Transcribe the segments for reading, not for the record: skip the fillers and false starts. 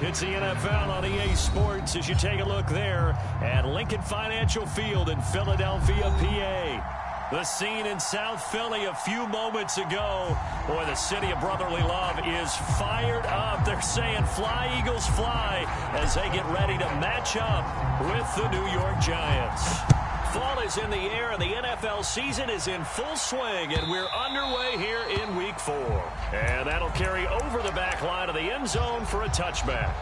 It's the NFL on EA Sports as you take a look there at Lincoln Financial Field in Philadelphia, PA. The scene in South Philly a few moments ago. Boy, the city of brotherly love is fired up. They're saying, "Fly, Eagles, fly," as they get ready to match up with the New York Giants. Fall is in the air, and the NFL season is in full swing, and we're underway here in Week 4. And that'll carry over the back line of the end zone for a touchback.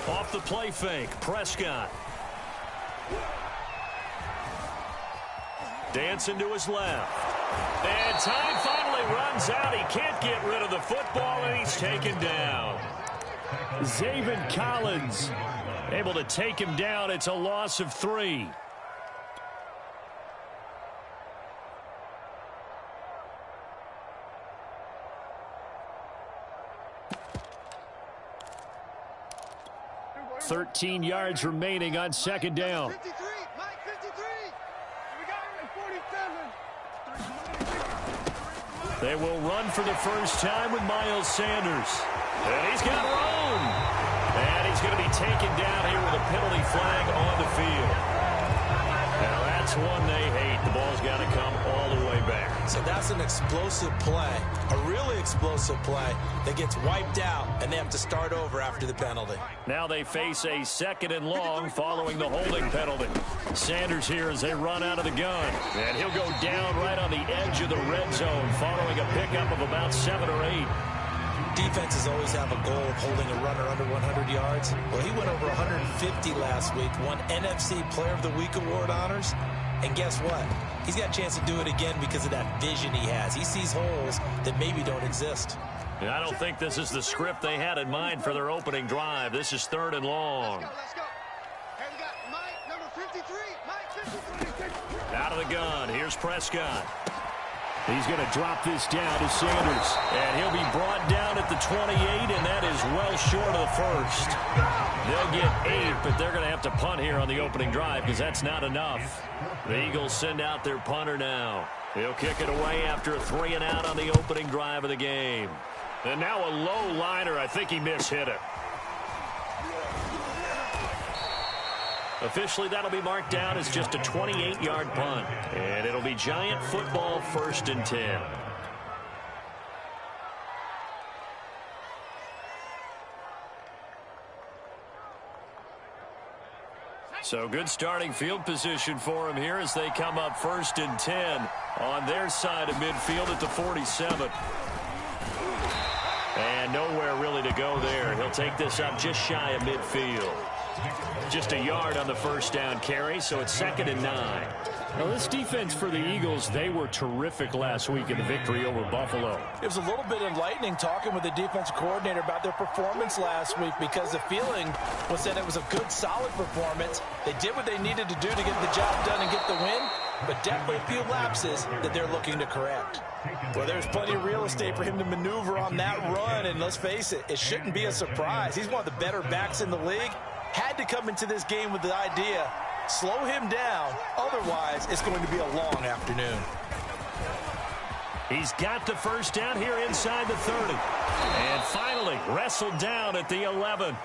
Off the play fake, Prescott. Dancing to his left. And time finally runs out. He can't get rid of the football, and he's taken down. Zaven Collins able to take him down. It's a loss of 3. .13 yards remaining on second down. 53, Mike 53. We got him at 47. They will run for the first time with Miles Sanders. And he's got room. And he's going to be taken down here with a penalty flag on the field. Now that's one they hate. The ball's got to come all the way back. So that's an explosive play, a really explosive play that gets wiped out, and they have to start over after the penalty. Now they face a 2nd and long following the holding penalty. Sanders here as they run out of the gun. And he'll go down right on the edge of the red zone following a pickup of about 7 or 8. Defenses always have a goal of holding a runner under 100 yards. Well, he went over 150 last week, won NFC Player of the Week award honors. And guess what? He's got a chance to do it again because of that vision he has. He sees holes that maybe don't exist. And I don't think this is the script they had in mind for their opening drive. This is 3rd and long. Let's go. Hey, we got Mike, number 53. Mike 53. Out of the gun. Here's Prescott. He's going to drop this down to Sanders. And he'll be brought down at the 28, and that is well short of the first. They'll get 8, but they're going to have to punt here on the opening drive because that's not enough. The Eagles send out their punter now. He'll kick it away after a 3 and out on the opening drive of the game. And now a low liner. I think he mishit it. Officially, that'll be marked down as just a 28-yard punt. And it'll be Giant football, 1st and 10. So good starting field position for him here as they come up 1st and 10 on their side of midfield at the 47. And nowhere really to go there. He'll take this up just shy of midfield. Just a yard on the first down carry, so it's 2nd and 9. Now, this defense for the Eagles, they were terrific last week in the victory over Buffalo. It was a little bit enlightening talking with the defensive coordinator about their performance last week because the feeling was that it was a good, solid performance. They did what they needed to do to get the job done and get the win, but definitely a few lapses that they're looking to correct. Well, there's plenty of real estate for him to maneuver on that run, and let's face it, it shouldn't be a surprise. He's one of the better backs in the league. Had to come into this game with the idea, slow him down, otherwise it's going to be a long afternoon. He's got the first down here inside the 30. And finally wrestled down at the 11.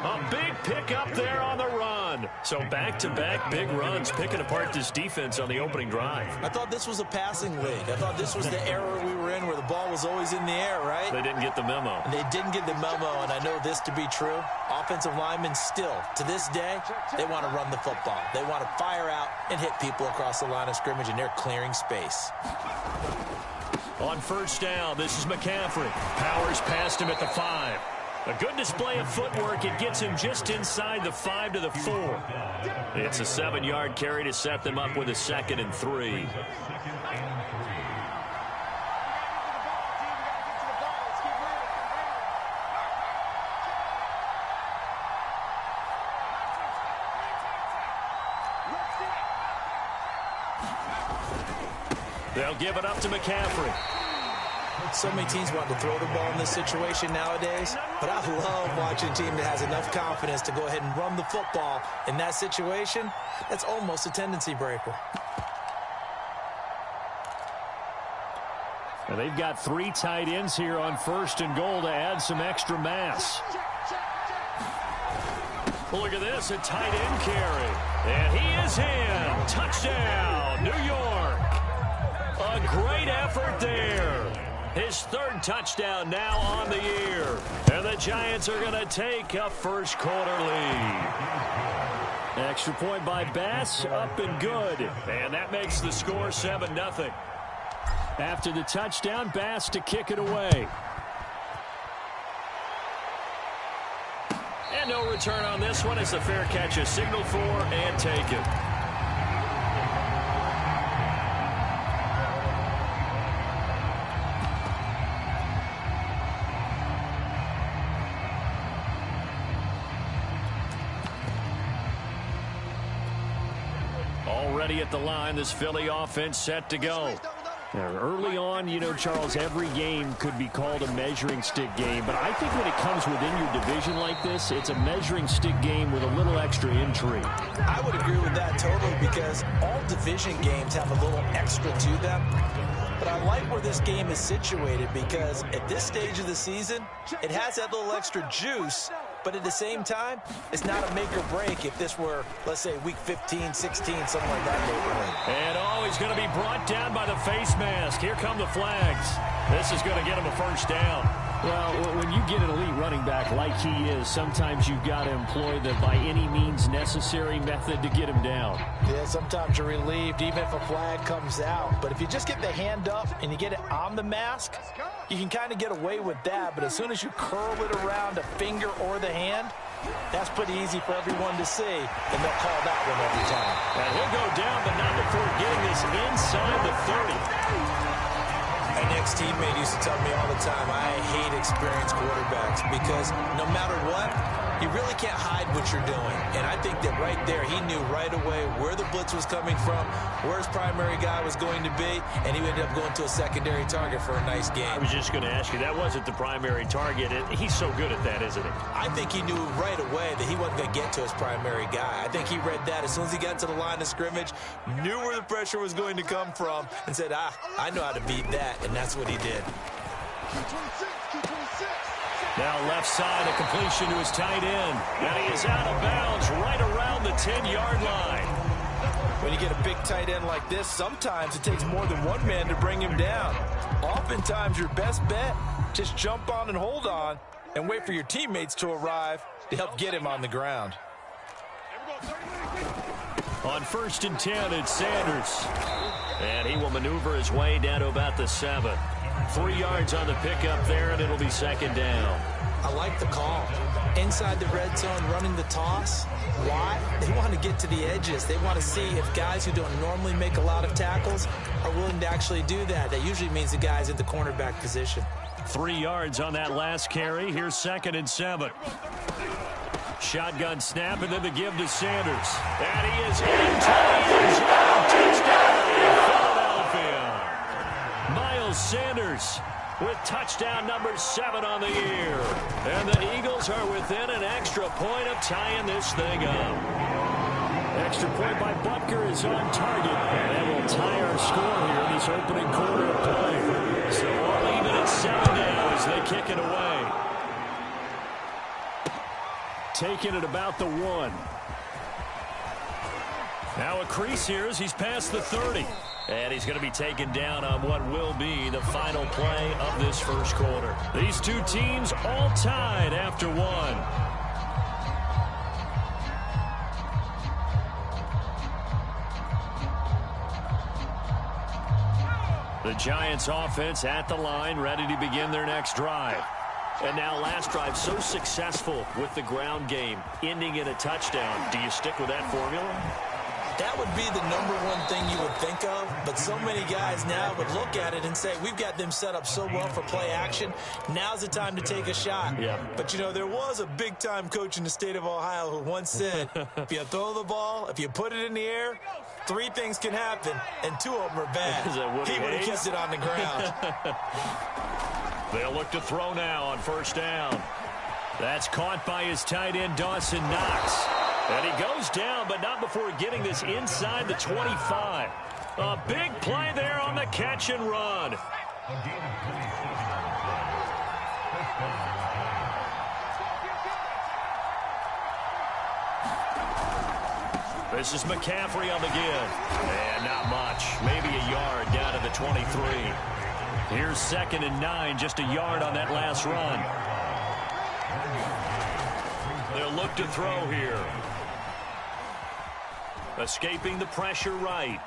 A big pickup there on the run. So back-to-back big runs picking apart this defense on the opening drive. I thought this was a passing league. I thought this was the era we were in where the ball was always in the air, right? They didn't get the memo. And they didn't get the memo, and I know this to be true. Offensive linemen still, to this day, they want to run the football. They want to fire out and hit people across the line of scrimmage, and they're clearing space. On first down, this is McCaffrey. Powers past him at the 5. A good display of footwork. It gets him just inside the 5 to the 4. It's a 7-yard carry to set them up with a 2nd and 3. They'll give it up to McCaffrey. So many teams want to throw the ball in this situation nowadays, but I love watching a team that has enough confidence to go ahead and run the football. In that situation, that's almost a tendency breaker. And they've got 3 tight ends here on 1st and goal to add some extra mass. Look at this, a tight end carry. And he is in. Touchdown, New York. A great effort there. His 3rd touchdown now on the year. And the Giants are going to take a first quarter lead. Extra point by Bass, up and good. And that makes the score 7-0. After the touchdown, Bass to kick it away. And no return on this one. It's a fair catch, a signal for, and take it. Already at the line, this Philly offense set to go. Now, early on, you know, Charles, every game could be called a measuring stick game. But I think when it comes within your division like this, it's a measuring stick game with a little extra intrigue. I would agree with that totally, because all division games have a little extra to them. But I like where this game is situated, because at this stage of the season, it has that little extra juice. But at the same time, it's not a make or break if this were, let's say, week 15, 16, something like that. And he's going to be brought down by the face mask. Here come the flags. This is going to get him a first down. Well, when you get an elite running back like he is, sometimes you've got to employ the by any means necessary method to get him down. Yeah, sometimes you're relieved even if a flag comes out. But if you just get the hand up and you get it on the mask, you can kind of get away with that. But as soon as you curl it around a finger or the hand, that's pretty easy for everyone to see, and they'll call that one every time. And he'll go down, but not before getting this inside the 30. My next teammate used to tell me all the time, I hate experienced quarterbacks, because no matter what, you really can't hide what you're doing. And I think that right there, he knew right away where the blitz was coming from, where his primary guy was going to be, and he ended up going to a secondary target for a nice game. I was just going to ask you, that wasn't the primary target. He's so good at that, isn't he? I think he knew right away that he wasn't going to get to his primary guy. I think he read that as soon as he got to the line of scrimmage, knew where the pressure was going to come from, and said, I know how to beat that, and that's what he did. Now left side, a completion to his tight end. And he is out of bounds right around the 10-yard line. When you get a big tight end like this, sometimes it takes more than one man to bring him down. Oftentimes, your best bet, just jump on and hold on and wait for your teammates to arrive to help get him on the ground. On 1st and 10, it's Sanders. And he will maneuver his way down to about the 7. 3 yards on the pickup there, and it'll be 2nd down. I like the call. Inside the red zone, running the toss. Why? They want to get to the edges. They want to see if guys who don't normally make a lot of tackles are willing to actually do that. That usually means the guy's in the cornerback position. 3 yards on that last carry. Here's 2nd and 7. Shotgun snap, and then the give to Sanders. And he is into the end zone. Touchdown, Philadelphia. Miles Sanders with touchdown number 7 on the year. And the Eagles are within an extra point of tying this thing up. Extra point by Butker is on target. And that will tie our score here in this opening quarter of play. So all even at 7 now as they kick it away. Taking it about the 1. Now a crease here as he's past the 30. And he's going to be taken down on what will be the final play of this first quarter. These two teams all tied after 1. The Giants offense at the line, ready to begin their next drive. And now last drive so successful with the ground game, ending in a touchdown. Do you stick with that formula? That would be the #1 thing you would think of, but so many guys now would look at it and say, we've got them set up so well for play action. Now's the time to take a shot. Yeah. But, you know, there was a big-time coach in the state of Ohio who once said, if you throw the ball, if you put it in the air, 3 things can happen, and 2 of them are bad. He would have kissed it on the ground. They'll look to throw now on first down. That's caught by his tight end, Dawson Knox. And he goes down, but not before getting this inside the 25. A big play there on the catch and run. This is McCaffrey on the give. And not much. Maybe a yard down to the 23. Here's 2nd and 9, just a yard on that last run. They'll look to throw here. Escaping the pressure right.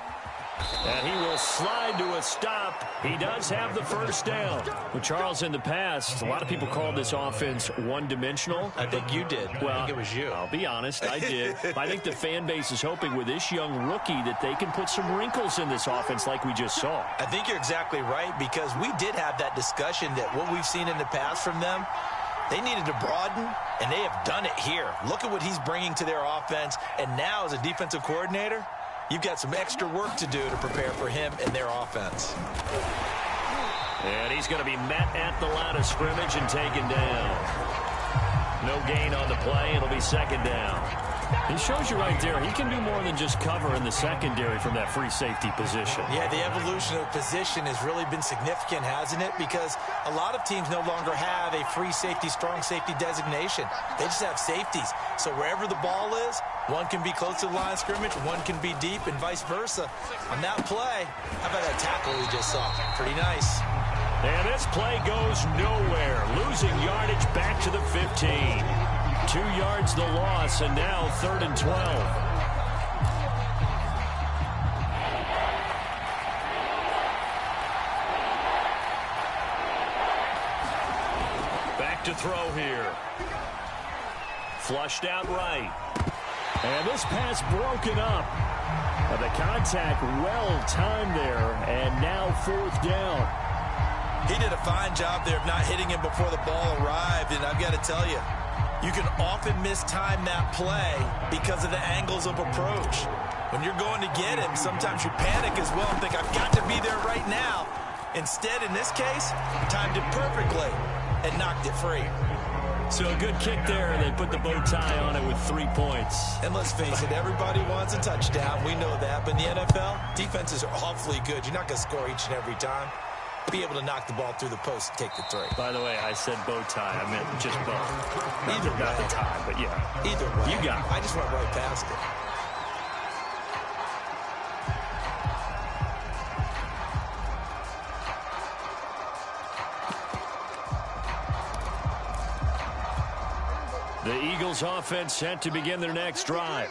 And he will slide to a stop. He does have the first down. Well, Charles, in the past, a lot of people called this offense one-dimensional. I think you did. Well, I think it was you. I'll be honest, I did. I think the fan base is hoping with this young rookie that they can put some wrinkles in this offense like we just saw. I think you're exactly right, because we did have that discussion that what we've seen in the past from them, they needed to broaden, and they have done it here. Look at what he's bringing to their offense, and now as a defensive coordinator, you've got some extra work to do to prepare for him and their offense. And he's going to be met at the line of scrimmage and taken down. No gain on the play. It'll be 2nd down. He shows you right there, he can do more than just cover in the secondary from that free safety position. Yeah, the evolution of position has really been significant, hasn't it? Because a lot of teams no longer have a free safety, strong safety designation. They just have safeties. So wherever the ball is, one can be close to the line of scrimmage, one can be deep, and vice versa. On that play, how about that tackle we just saw? Pretty nice. And this play goes nowhere. Losing yardage back to the 15. 2 yards the loss, and now 3rd and 12. Back to throw here. Flushed out right. And this pass broken up. The contact well timed there, and now 4th down. He did a fine job there of not hitting him before the ball arrived, and I've got to tell you, you can often mistime that play because of the angles of approach. When you're going to get him, sometimes you panic as well and think, I've got to be there right now. Instead, in this case, timed it perfectly and knocked it free. So a good kick there, and they put the bow tie on it with 3 points. And let's face it, everybody wants a touchdown. We know that. But in the NFL, defenses are awfully good. You're not going to score each and every time. Be able to knock the ball through the post and take the 3. By the way, I said bow tie. I meant just bow. Either way. Not the tie, but yeah. Either way. You got it. I just went right past it. The Eagles offense set to begin their next drive.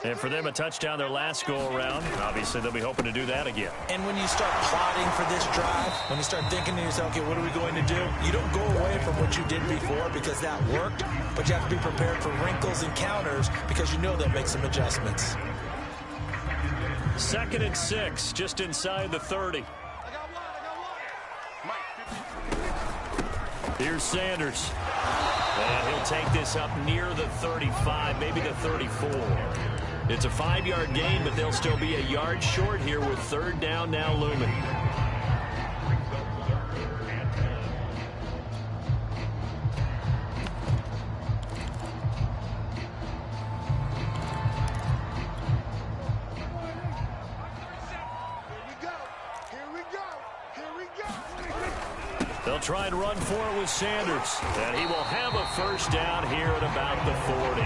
And for them, a touchdown their last go-around. Obviously, they'll be hoping to do that again. And when you start plotting for this drive, when you start thinking to yourself, okay, what are we going to do? You don't go away from what you did before because that worked, but you have to be prepared for wrinkles and counters because you know they'll make some adjustments. 2nd and 6, just inside the 30. Here's Sanders. And he'll take this up near the 35, maybe the 34. It's a 5-yard gain, but they'll still be a yard short here with 3rd down now looming. They'll try and run for it with Sanders. And he will have a first down here at about the 40.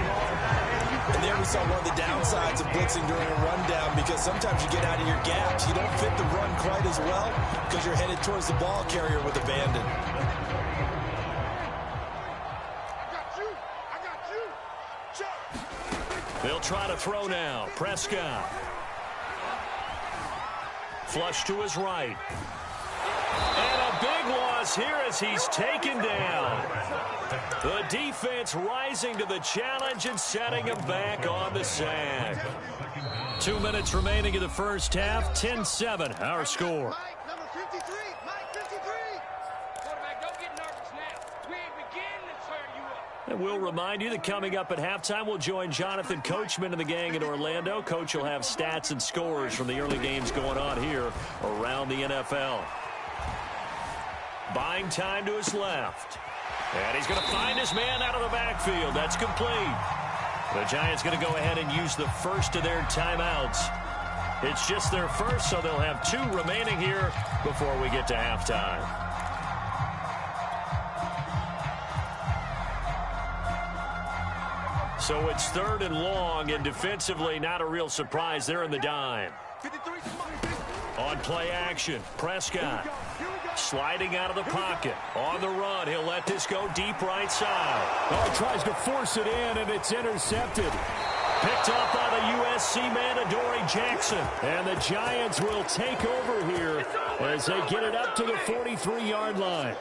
And there we saw one of the downsides of blitzing during a rundown because sometimes you get out of your gaps. You don't fit the run quite as well because you're headed towards the ball carrier with abandon. They'll try to throw now. Prescott. Flush to his right. And a big one. loss here as he's taken down. The defense rising to the challenge and setting him back on the sack. 2 minutes remaining in the first half. 10-7, our score. Mike, number 53. Mike, 53. Quarterback, don't get nervous now. We ain't beginning to turn you up. And we'll remind you that coming up at halftime, we'll join Jonathan Coachman and the gang in Orlando. Coach will have stats and scores from the early games going on here around the NFL. Buying time to his left. And he's going to find his man out of the backfield. That's complete. The Giants going to go ahead and use the first of their timeouts. It's just their first, so they'll have 2 remaining here before we get to halftime. So it's 3rd and long, and defensively not a real surprise. They're in the dime. On play action, Prescott sliding out of the pocket. On the run, he'll let this go deep right side. Oh, he tries to force it in, and it's intercepted. Picked up by the USC man, Adoree Jackson. And the Giants will take over here as they get it up to the 43-yard line.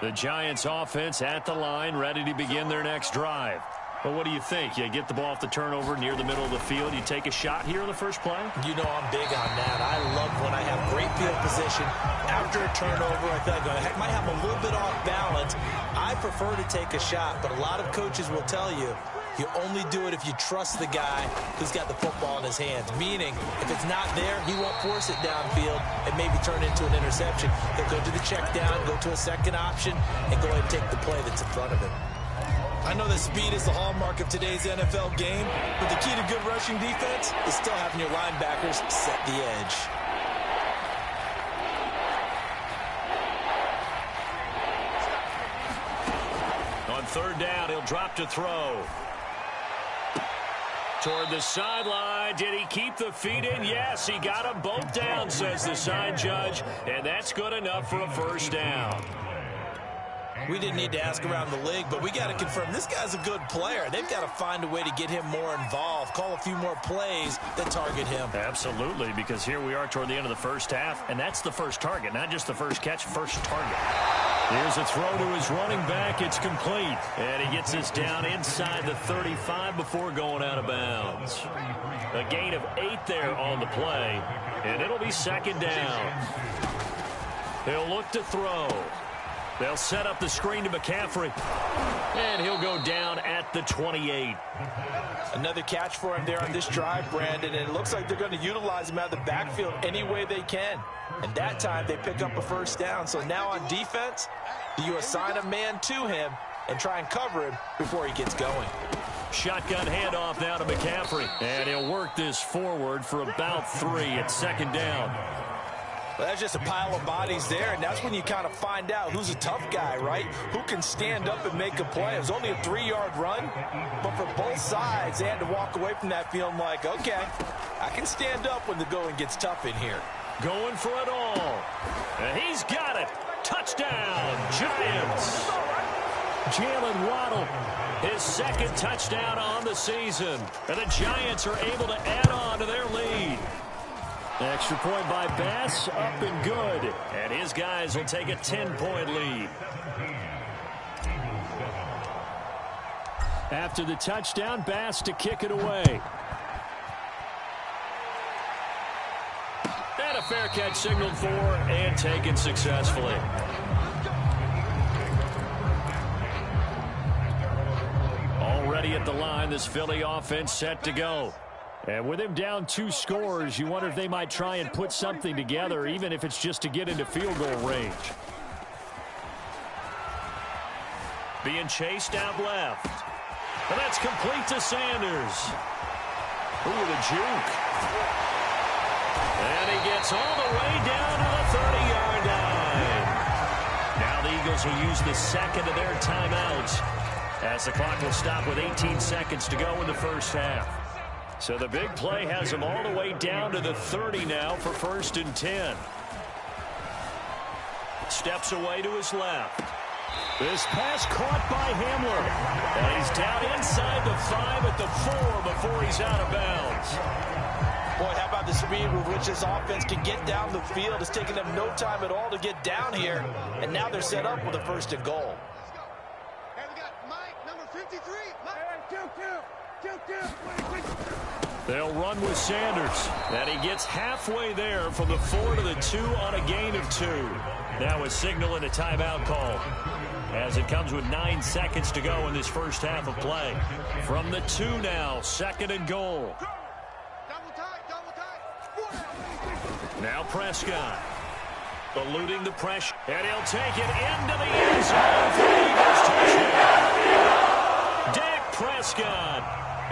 The Giants offense at the line, ready to begin their next drive. Well, what do you think? You get the ball off the turnover near the middle of the field. You take a shot here in the first play? You know I'm big on that. I love when I have great field position. After a turnover, I feel like I might have a little bit off balance. I prefer to take a shot, but a lot of coaches will tell you, you only do it if you trust the guy who's got the football in his hands. Meaning, if it's not there, he won't force it downfield and maybe turn into an interception. He'll go to the check down, go to a second option, and go ahead and take the play that's in front of him. I know that speed is the hallmark of today's NFL game, but the key to good rushing defense is still having your linebackers set the edge. On 3rd down, he'll drop to throw. Toward the sideline. Did he keep the feet in? Yes, he got them both down, says the sign judge, and that's good enough for a first down. We didn't need to ask around the league, but we got to confirm this guy's a good player. They've got to find a way to get him more involved, call a few more plays that target him. Absolutely, because here we are toward the end of the first half, and that's the first target, not just the first catch, first target. Here's a throw to his running back. It's complete, and he gets this down inside the 35 before going out of bounds. A gain of 8 there on the play, and it'll be 2nd down. He'll look to throw. They'll set up the screen to McCaffrey. And he'll go down at the 28. Another catch for him there on this drive, Brandon. And it looks like they're going to utilize him out of the backfield any way they can. And that time they pick up a first down. So now on defense, do you assign a man to him and try and cover him before he gets going? Shotgun handoff now to McCaffrey. And he'll work this forward for about 3 at 2nd down. Well, that's just a pile of bodies there, and that's when you kind of find out who's a tough guy, right? Who can stand up and make a play. It was only a 3-yard run, but for both sides, they had to walk away from that feeling like, okay, I can stand up when the going gets tough in here. Going for it all. And he's got it. Touchdown, Giants. Jalen Waddle, his 2nd touchdown on the season. And the Giants are able to add on to their lead. Extra point by Bass, up and good. And his guys will take a 10-point lead. After the touchdown, Bass to kick it away. And a fair catch signaled for and taken successfully. Already at the line, this Philly offense set to go. And with him down 2 scores, you wonder if they might try and put something together, even if it's just to get into field goal range. Being chased out left. And that's complete to Sanders. Ooh, the juke. And he gets all the way down to the 30-yard line. Now the Eagles will use the 2nd of their timeouts as the clock will stop with 18 seconds to go in the first half. So the big play has him all the way down to the 30 now for 1st and 10. Steps away to his left. This pass caught by Hamler. And he's down inside the 5 at the 4 before he's out of bounds. Boy, how about the speed with which this offense can get down the field? It's taking them no time at all to get down here, and now they're set up with a 1st and goal. Hey, we got Mike, number 53. Mike. They'll run with Sanders, and he gets halfway there from the 4 to the 2 on a gain of 2. Now a signal and a timeout call, as it comes with 9 seconds to go in this first half of play. From the 2 now, 2nd and goal. Double tight. Now Prescott, eluding the pressure, and he'll take it into the end zone for the Eagles touchdown. Dak Prescott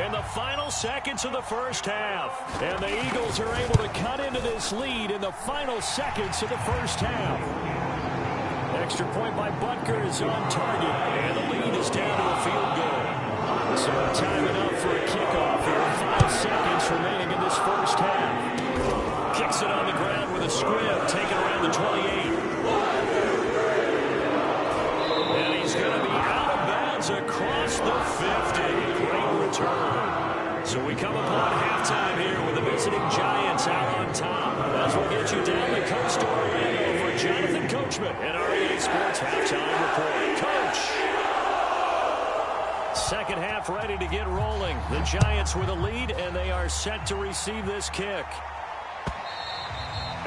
in the final seconds of the first half. And the Eagles are able to cut into this lead in the final seconds of the first half. Extra point by Butker is on target, and the lead is down to a field goal. So time enough for a kickoff here. 5 seconds remaining in this first half. Kicks it on the ground with a squib, taken around the 28. And he's going to be out of bounds across the 50. Great return. So we come upon halftime here with the visiting Giants out on top. As we'll get you down the coast to Orlando for Jonathan Coachman and our EA Sports Halftime Report. Coach! Second half ready to get rolling. The Giants with a lead, and they are set to receive this kick.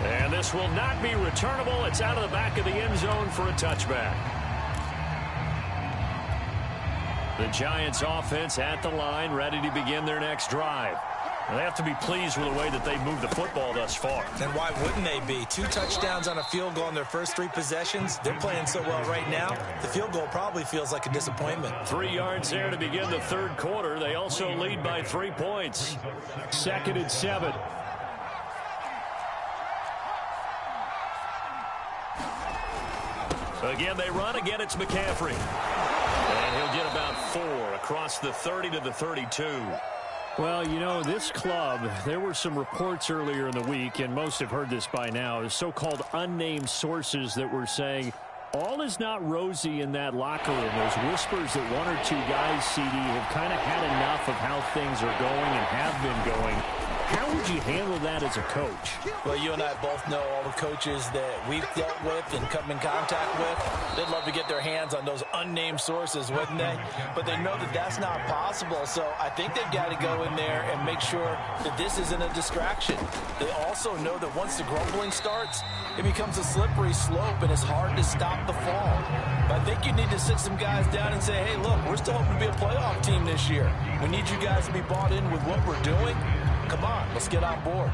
And this will not be returnable. It's out of the back of the end zone for a touchback. The Giants offense at the line, ready to begin their next drive. And they have to be pleased with the way that they've moved the football thus far. And why wouldn't they be? 2 touchdowns on a field goal in their first 3 possessions. They're playing so well right now, the field goal probably feels like a disappointment. 3 yards there to begin the third quarter. They also lead by 3 points. 2nd and 7. Again, they run. Again, it's McCaffrey. And he'll get about 4 across the 30 to the 32. Well, you know, this club, there were some reports earlier in the week, and most have heard this by now, is so-called unnamed sources that were saying all is not rosy in that locker room. Those whispers that 1 or 2 guys, CD, have kind of had enough of how things are going and have been going. How would you handle that as a coach? Well, you and I both know all the coaches that we've dealt with and come in contact with. They'd love to get their hands on those unnamed sources, wouldn't they? But they know that that's not possible, so I think they've got to go in there and make sure that this isn't a distraction. They also know that once the grumbling starts, it becomes a slippery slope, and it's hard to stop the fall. But I think you need to sit some guys down and say, hey, look, we're still hoping to be a playoff team this year. We need you guys to be bought in with what we're doing. Come on, let's get on board.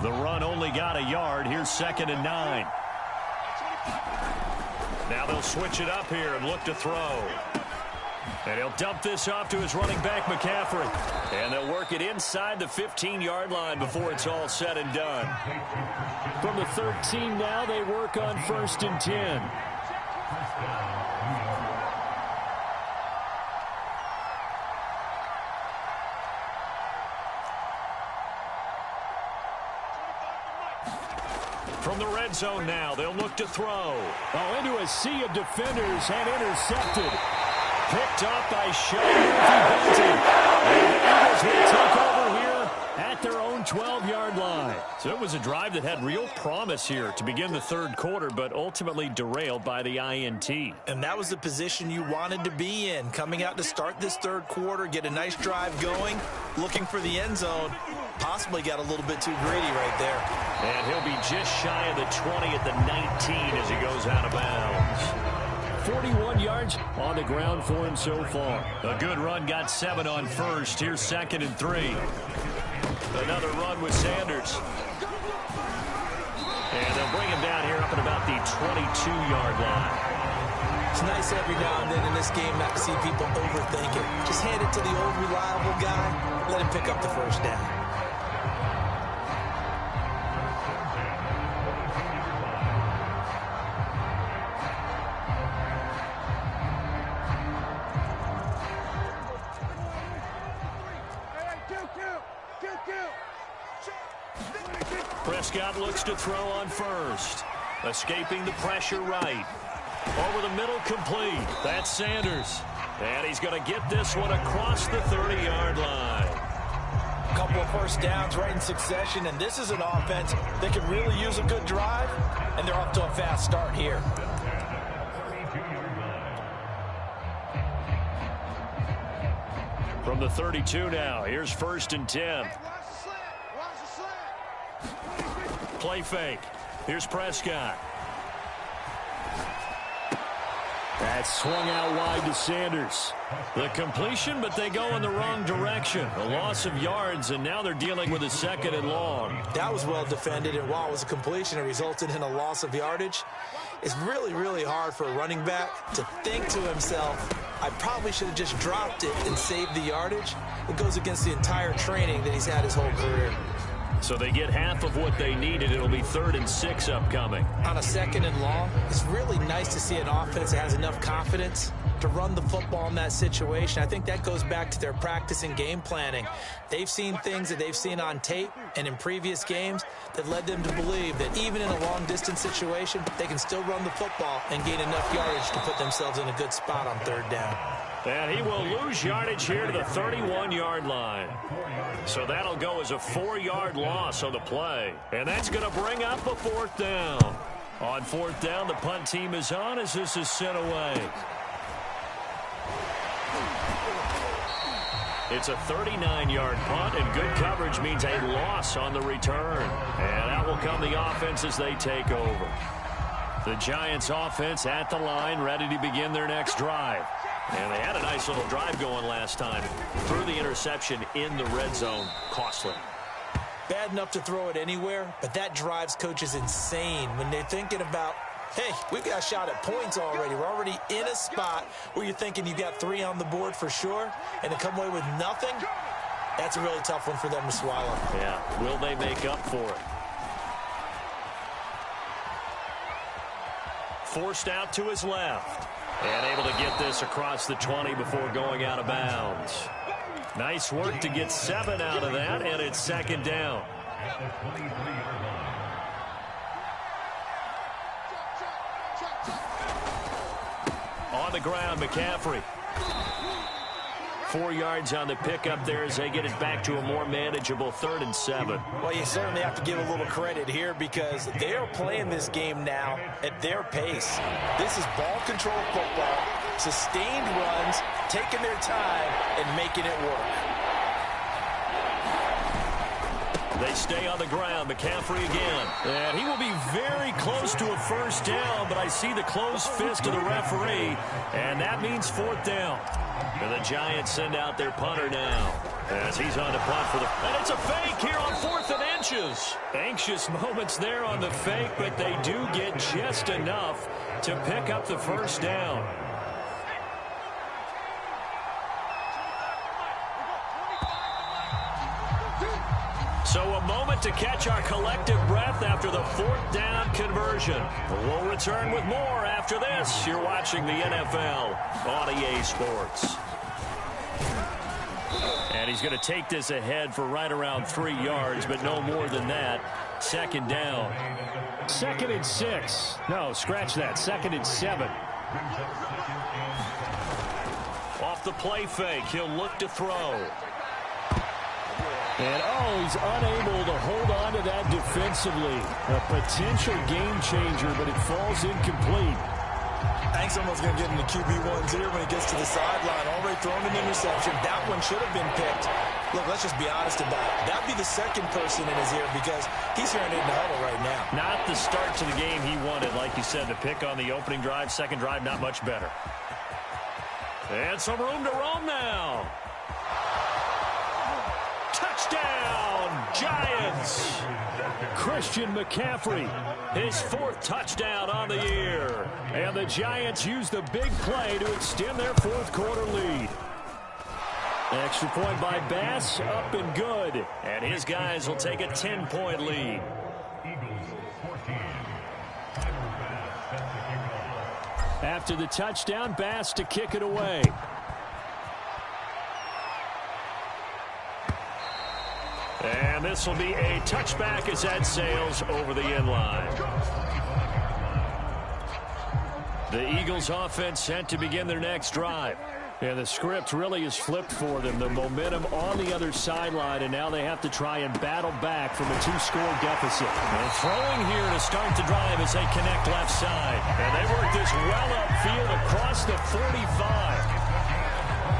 The run only got a yard. Here's 2nd and 9. Now they'll switch it up here and look to throw. And he'll dump this off to his running back, McCaffrey. And they'll work it inside the 15-yard line before it's all said and done. From the 13 now, they work on 1st and 10. From the red zone now, they'll look to throw. Oh, into a sea of defenders and intercepted. Picked up by Sean Murphy-Bunting. And the Eagles will take over here at their own 12-yard line. So it was a drive that had real promise here to begin the third quarter, but ultimately derailed by the INT. And that was the position you wanted to be in. Coming out to start this third quarter, get a nice drive going, looking for the end zone. Possibly got a little bit too greedy right there. And he'll be just shy of the 20 at the 19 as he goes out of bounds. 41 yards on the ground for him so far. A good run, got 7 on first. Here's 2nd and 3. Another run with Sanders. And they'll bring him down here up at about the 22-yard line. It's nice every now and then in this game not to see people overthink it. Just hand it to the old reliable guy. Let him pick up the first down. Prescott looks to throw on first. Escaping the pressure right. Over the middle, complete. That's Sanders. And he's going to get this one across the 30-yard line. A couple couple of first downs right in succession, and this is an offense that can really use a good drive, and they're off to a fast start here. From the 32 now, here's 1st and 10. Play fake. Here's Prescott. That's swung out wide to Sanders. The completion, but they go in the wrong direction. A loss of yards, and now they're dealing with a 2nd and long. That was well defended, and while it was a completion, it resulted in a loss of yardage. It's really, really hard for a running back to think to himself, I probably should have just dropped it and saved the yardage. It goes against the entire training that he's had his whole career. So they get half of what they needed. It'll be 3rd and 6 upcoming. On a 2nd and long, it's really nice to see an offense that has enough confidence to run the football in that situation. I think that goes back to their practice and game planning. They've seen things that they've seen on tape and in previous games that led them to believe that even in a long-distance situation, they can still run the football and gain enough yardage to put themselves in a good spot on 3rd down. And he will lose yardage here to the 31-yard line. So that'll go as a 4-yard loss on the play. And that's going to bring up a 4th down. On 4th down, the punt team is on as this is sent away. It's a 39-yard punt, and good coverage means a loss on the return. And out will come the offense as they take over. The Giants offense at the line, ready to begin their next drive. And they had a nice little drive going last time. Threw the interception in the red zone. Costly. Bad enough to throw it anywhere, but that drives coaches insane when they're thinking about, hey, we've got a shot at points already. We're already in a spot where you're thinking you've got 3 on the board for sure, and to come away with nothing, that's a really tough one for them to swallow. Yeah, will they make up for it? Forced out to his left. And able to get this across the 20 before going out of bounds. Nice work to get 7 out of that, and it's 2nd down. On the ground, McCaffrey. 4 yards on the pickup there as they get it back to a more manageable 3rd and 7. Well, you certainly have to give a little credit here because they are playing this game now at their pace. This is ball control football, sustained runs, taking their time, and making it work. They stay on the ground. McCaffrey again. And he will be very close to a 1st down, but I see the closed fist of the referee, and that means 4th down. And the Giants send out their punter now as he's on to punt for the... And it's a fake here on 4th and inches. Anxious moments there on the fake, but they do get just enough to pick up the 1st down. So a moment to catch our collective breath after the 4th down conversion. We'll return with more after this. You're watching the NFL on EA Sports. And he's going to take this ahead for right around 3 yards, but no more than that. 2nd down. 2nd and 6. No, scratch that. 2nd and 7. Off the play fake, he'll look to throw. And, he's unable to hold on to that defensively. A potential game changer, but it falls incomplete. I think someone's going to get into QB1's ear when he gets to the sideline. Already thrown an interception. That one should have been picked. Look, let's just be honest about it. That'd be the 2nd person in his ear because he's hearing it in the huddle right now. Not the start to the game he wanted. Like you said, the pick on the opening drive, 2nd drive, not much better. And some room to roam now. Touchdown, Giants! Christian McCaffrey, his 4th touchdown on the year. And the Giants use the big play to extend their 4th quarter lead. Extra point by Bass, up and good. And his guys will take a 10-point lead. After the touchdown, Bass to kick it away. And this will be a touchback as that sails over the end line. The Eagles offense set to begin their next drive. And the script really is flipped for them. The momentum on the other sideline, and now they have to try and battle back from a 2-score deficit. And throwing here to start the drive as they connect left side. And they work this well upfield across the 45.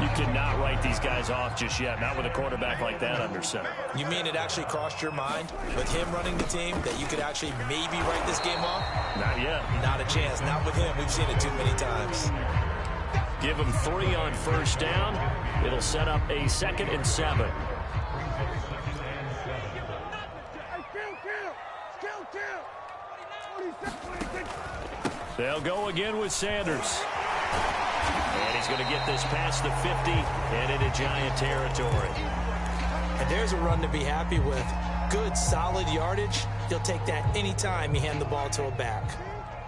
You cannot write these guys off just yet, not with a quarterback like that under center. You mean it actually crossed your mind with him running the team that you could actually maybe write this game off? Not yet. Not a chance. Not with him. We've seen it too many times. Give him 3 on first down. It'll set up a 2nd and 7. They'll go again with Sanders. And he's going to get this past the 50 and into Giant territory. And there's a run to be happy with. Good, solid yardage. He'll take that anytime you hand the ball to a back.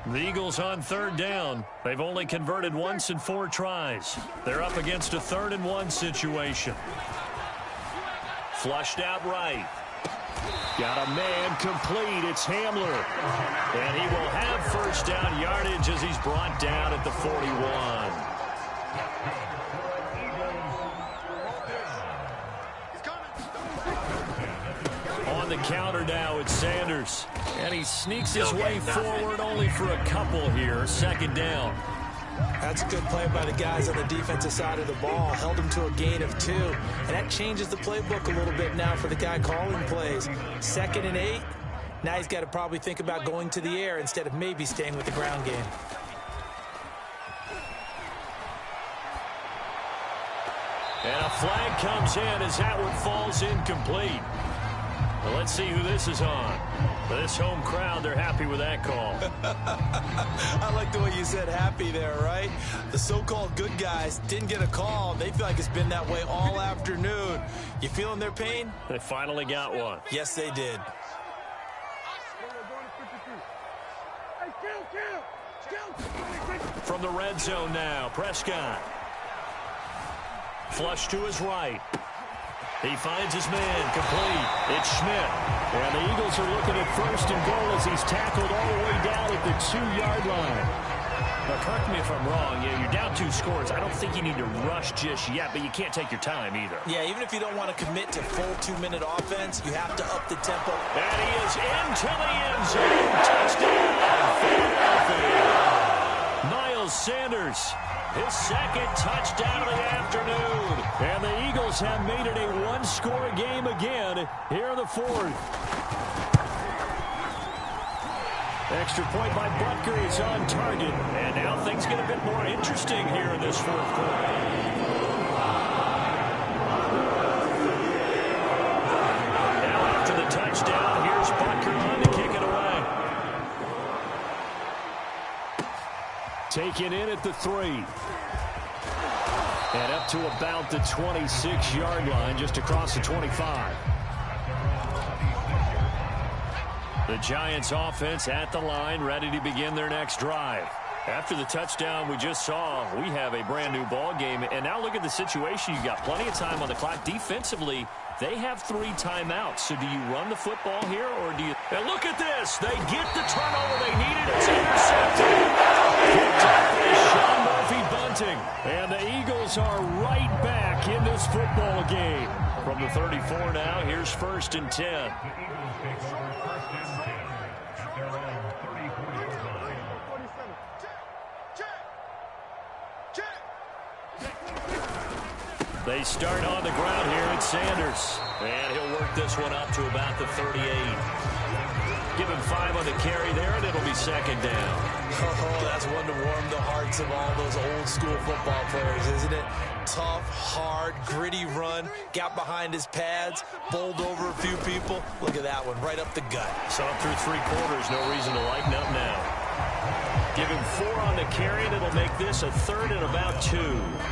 The Eagles on 3rd down. They've only converted once in 4 tries. They're up against a 3rd and 1 situation. Flushed out right. Got a man complete. It's Hamler. And he will have first down yardage as he's brought down at the 41. On the counter now, it's Sanders. And he sneaks his way forward only for a couple here. 2nd down. That's a good play by the guys on the defensive side of the ball. Held him to a gain of 2. And that changes the playbook a little bit now for the guy calling plays. 2nd and 8. Now he's got to probably think about going to the air instead of maybe staying with the ground game. And a flag comes in as that one falls incomplete. Well, let's see who this is on. For this home crowd, they're happy with that call. I like the way you said happy there, right? The so-called good guys didn't get a call. They feel like it's been that way all afternoon. You feeling their pain? They finally got one. Yes, they did. From the red zone now, Prescott. Flush to his right. He finds his man, complete. It's Schmidt. And the Eagles are looking at 1st and goal as he's tackled all the way down at the 2-yard line. Now, correct me if I'm wrong. Yeah, you're down 2 scores. I don't think you need to rush just yet, but you can't take your time either. Yeah, even if you don't want to commit to full 2-minute offense, you have to up the tempo. And he is into the end zone. Touchdown, Philadelphia. Miles Sanders. His 2nd touchdown of the afternoon. And the Eagles have made it a 1-score game again here in the 4th. Extra point by Butker is on target. And now things get a bit more interesting here in this 4th quarter. Now after the touchdown, here's Butker on to kick it away. Taken in at the 3. And up to about the 26-yard line, just across the 25. The Giants offense at the line, ready to begin their next drive. After the touchdown we just saw, we have a brand new ball game. And now look at the situation. You've got plenty of time on the clock. Defensively, they have 3 timeouts. So do you run the football here, or do you... And look at this. They get the turnover they needed. It's intercepted. Picked up by Sean Murphy-Bunting. And the Eagles are right back in this football game. From the 34 now, here's 1st and 10. They start on the ground here at Sanders. And he'll work this one up to about the 38. Give him 5 on the carry there, and it'll be 2nd down. Oh, that's one to warm the hearts of all those old-school football players, isn't it? Tough, hard, gritty run. Got behind his pads, bowled over a few people. Look at that one, right up the gut. So through 3 quarters, no reason to lighten up now. Give him 4 on the carry, and it'll make this a 3rd and about 2.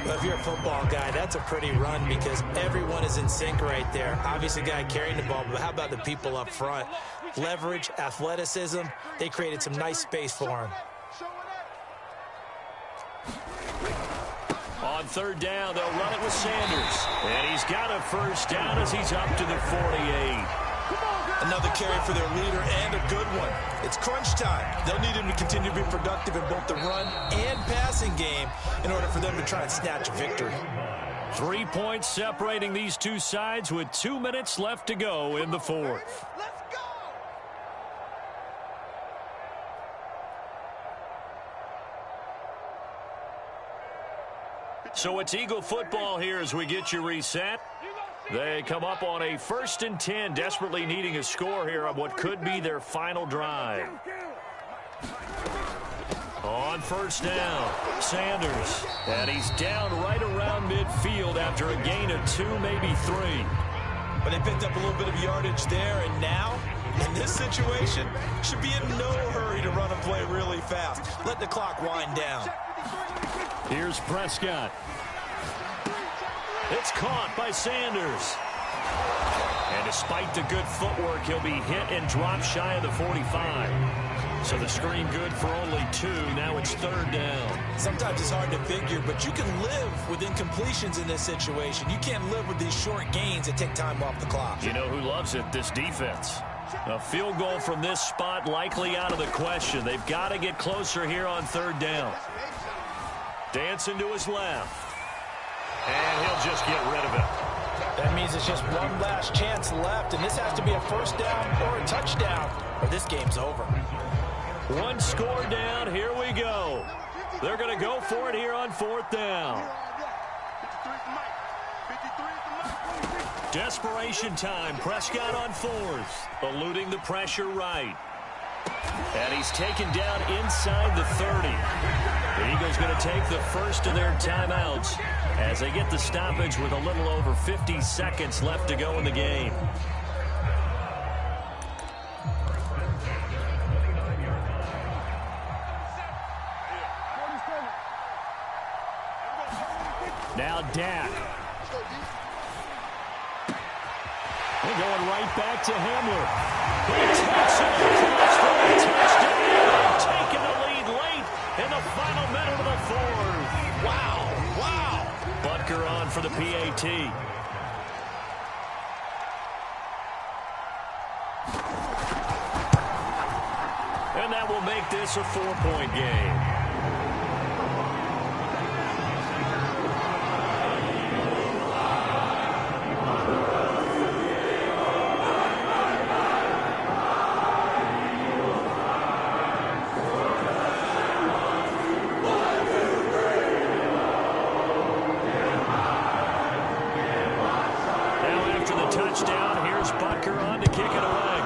Well, if you're a football guy, that's a pretty run because everyone is in sync right there. Obviously, guy carrying the ball, but how about the people up front? Leverage, athleticism, they created some nice space for him. On 3rd down, they'll run it with Sanders. And he's got a first down as he's up to the 48. Another carry for their leader, and a good one. It's crunch time. They'll need him to continue to be productive in both the run and passing game in order for them to try and snatch a victory. 3 points separating these two sides with 2 minutes left to go in the fourth. Let's go! So it's Eagle football here as we get you reset. They come up on a 1st and 10, desperately needing a score here on what could be their final drive. On 1st down, Sanders. And he's down right around midfield after a gain of 2, maybe 3. But they picked up a little bit of yardage there, and now, in this situation, should be in no hurry to run a play really fast. Let the clock wind down. Here's Prescott. It's caught by Sanders. And despite the good footwork, he'll be hit and dropped shy of the 45. So the screen good for only 2. Now it's 3rd down. Sometimes it's hard to figure, but you can live with incompletions in this situation. You can't live with these short gains that take time off the clock. You know who loves it? This defense. A field goal from this spot likely out of the question. They've got to get closer here on 3rd down. Dancing to his left. And he'll just get rid of it. That means it's just one last chance left, and this has to be a 1st down or a touchdown, or this game's over. 1 score down. Here we go. They're going to go for it here on 4th down. Desperation time. Prescott on 4th. Eluding the pressure right. And he's taken down inside the 30. The Eagles going to take the first of their timeouts as they get the stoppage with a little over 50 seconds left to go in the game. Now Dak. They're going right back to Hamler. He takes it across for a touchdown. Taking the lead late in the final minute of the 4th. Wow. Butker on for the PAT. And that will make this a 4-point game. Touchdown. Here's Butker on to kick it away.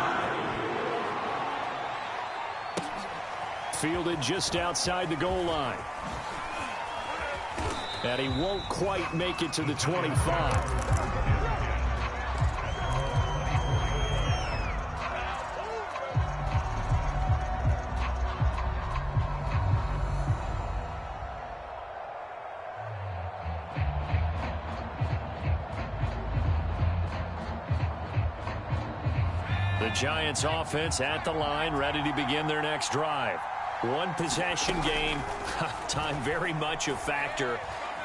Fielded just outside the goal line. And he won't quite make it to the 25. The Giants offense at the line, ready to begin their next drive. 1 possession game. Time very much a factor.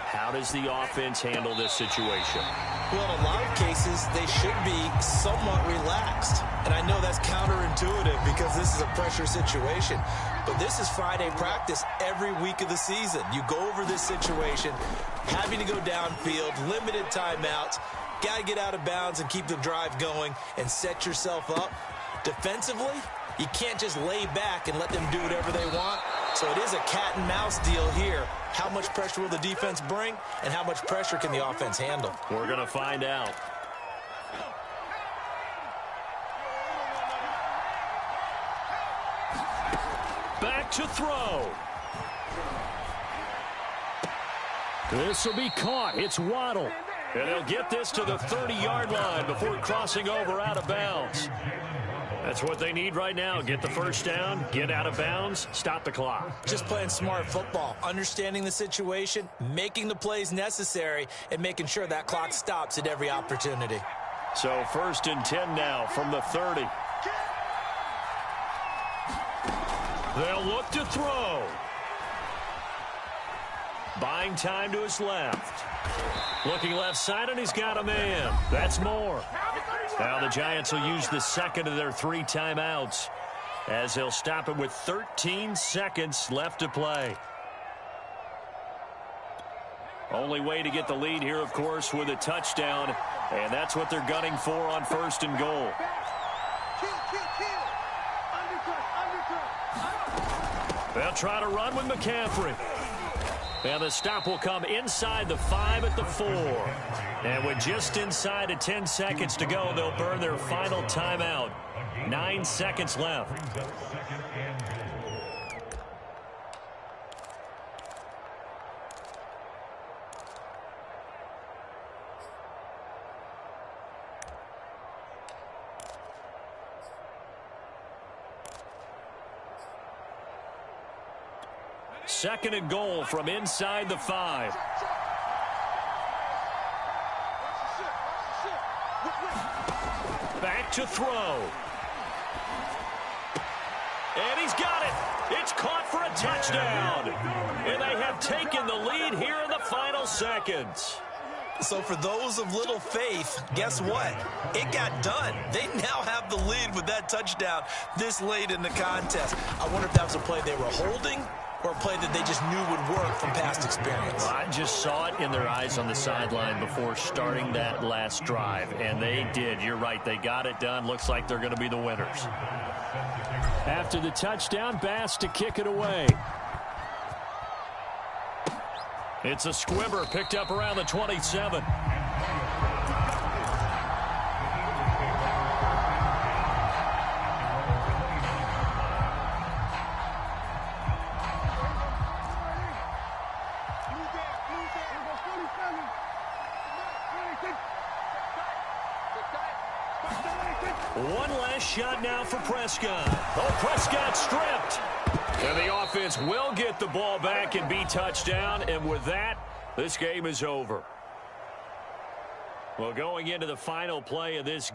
How does the offense handle this situation? Well, in a lot of cases, they should be somewhat relaxed. And I know that's counterintuitive because this is a pressure situation. But this is Friday practice every week of the season. You go over this situation, having to go downfield, limited timeouts. Got to get out of bounds and keep the drive going and set yourself up. Defensively, you can't just lay back and let them do whatever they want. So it is a cat and mouse deal here. How much pressure will the defense bring, and how much pressure can the offense handle? We're going to find out. Back to throw. This will be caught. It's Waddle. And they'll get this to the 30-yard line before crossing over out of bounds. That's what they need right now. Get the first down, get out of bounds, stop the clock. Just playing smart football, understanding the situation, making the plays necessary, and making sure that clock stops at every opportunity. So 1st and 10 now from the 30. They'll look to throw. Buying time to his left. Looking left side, and he's got a man. That's more. Now the Giants will use the second of their 3 timeouts as they'll stop it with 13 seconds left to play. Only way to get the lead here, of course, with a touchdown, and that's what they're gunning for on 1st and goal. They'll try to run with McCaffrey. And the stop will come inside the 5 at the 4. And with just inside of 10 seconds to go, they'll burn their final timeout. 9 seconds left. Second and goal from inside the 5. Back to throw. And he's got it. It's caught for a touchdown. And they have taken the lead here in the final seconds. So for those of little faith, guess what? It got done. They now have the lead with that touchdown this late in the contest. I wonder if that was a play they were holding or a play that they just knew would work from past experience. Well, I just saw it in their eyes on the sideline before starting that last drive, and they did. You're right. They got it done. Looks like they're going to be the winners. After the touchdown, Bass to kick it away. It's a squibber picked up around the 27. One last shot now for Prescott. Oh, Prescott stripped. And the offense will get the ball back and be touchdown. And with that, this game is over. Well, going into the final play of this